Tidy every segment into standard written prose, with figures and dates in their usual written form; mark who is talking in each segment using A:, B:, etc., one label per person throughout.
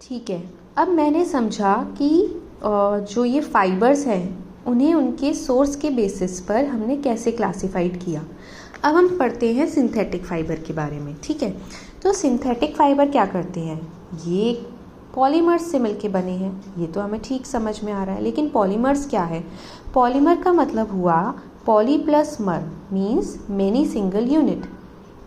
A: ठीक है, अब मैंने समझा कि जो ये फाइबर्स हैं उन्हें उनके सोर्स के बेसिस पर हमने कैसे क्लासिफाइड किया। अब हम पढ़ते हैं सिंथेटिक फाइबर के बारे में। ठीक है, तो सिंथेटिक फाइबर क्या करते हैं, ये पॉलीमर्स से मिलके बने हैं, ये तो हमें ठीक समझ में आ रहा है। लेकिन पॉलीमर्स क्या है? पॉलीमर का मतलब हुआ poly plus mer means many single unit.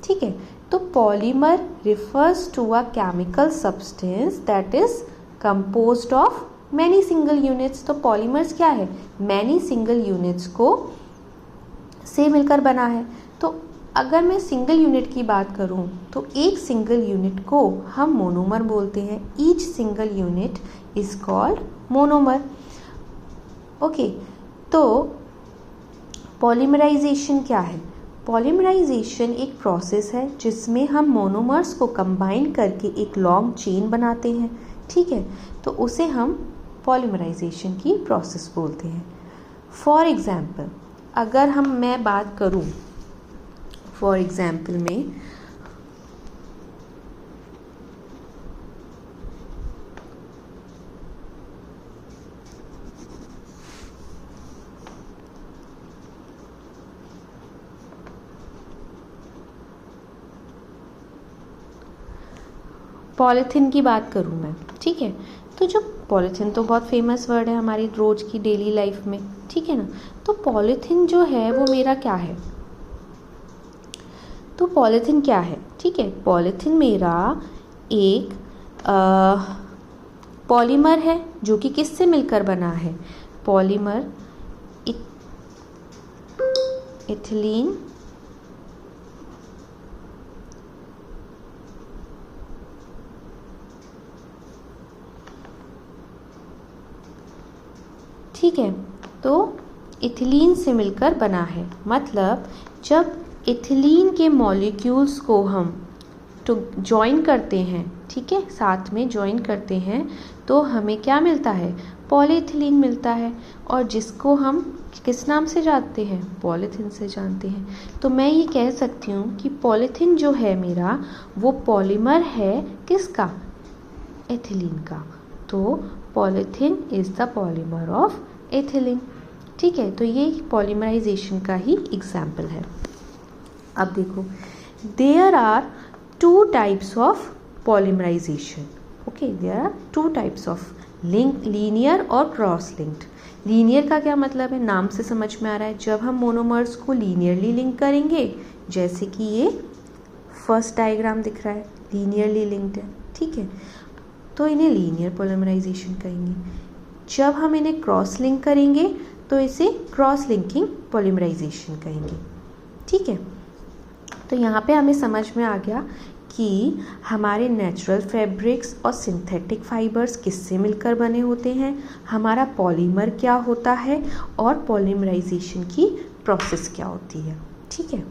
A: ठीक है, तो polymer refers to a chemical substance that is composed of many single units. तो पॉलीमर्स क्या है? मैनी सिंगल यूनिट्स को से मिलकर बना है। तो अगर मैं सिंगल यूनिट की बात करूं तो एक सिंगल यूनिट को हम मोनोमर बोलते हैं। Each single unit is called monomer. Okay, तो पॉलीमराइजेशन क्या है? पॉलीमराइजेशन एक प्रोसेस है जिसमें हम मोनोमर्स को कंबाइन करके एक लॉन्ग चेन बनाते हैं। ठीक है, तो उसे हम पॉलीमराइजेशन की प्रोसेस बोलते हैं। फॉर एग्जाम्पल, अगर मैं बात करूं फॉर एग्जाम्पल में पॉलीथीन की बात करूं मैं, ठीक है, तो जो पॉलीथीन तो बहुत फेमस वर्ड है हमारी रोज की डेली लाइफ में, ठीक है ना। तो पॉलीथीन जो है वो मेरा क्या है? तो पॉलीथीन क्या है? ठीक है, पॉलीथीन मेरा एक पॉलीमर है जो कि किससे मिलकर बना है? पॉलीमर इथिलीन ठीक है, तो इथिलीन से मिलकर बना है। मतलब जब इथिलीन के मॉलिक्यूल्स को हम तो ज्वाइन करते हैं, ठीक है, साथ में ज्वाइन करते हैं, तो हमें क्या मिलता है? पॉलीइथिलीन मिलता है। और जिसको हम किस नाम से जानते हैं? पॉलीथीन से जानते हैं। तो मैं ये कह सकती हूँ कि पॉलीथीन जो है मेरा वो पॉलीमर है किसका? एथिलीन का। तो polythene is the polymer of ethylene. ठीक है, तो ये पॉलीमराइजेशन का ही एग्जाम्पल है। अब देखो, there are two types of polymerisation. Okay, there are two types of linear और क्रॉस लिंक्ड। लीनियर का क्या मतलब है? नाम से समझ में आ रहा है, जब हम मोनोमर्स को लीनियरली लिंक करेंगे, जैसे कि ये फर्स्ट डायग्राम दिख रहा है, लीनियरली लिंक्ड है, ठीक है, तो इन्हें लीनियर पॉलीमराइजेशन कहेंगे। जब हम इन्हें क्रॉस लिंक करेंगे तो इसे क्रॉस लिंकिंग पॉलीमराइजेशन कहेंगे। ठीक है, तो यहाँ पे हमें समझ में आ गया कि हमारे नेचुरल फैब्रिक्स और सिंथेटिक फाइबर्स किससे मिलकर बने होते हैं, हमारा पॉलीमर क्या होता है और पॉलीमराइजेशन की प्रोसेस क्या होती है। ठीक है।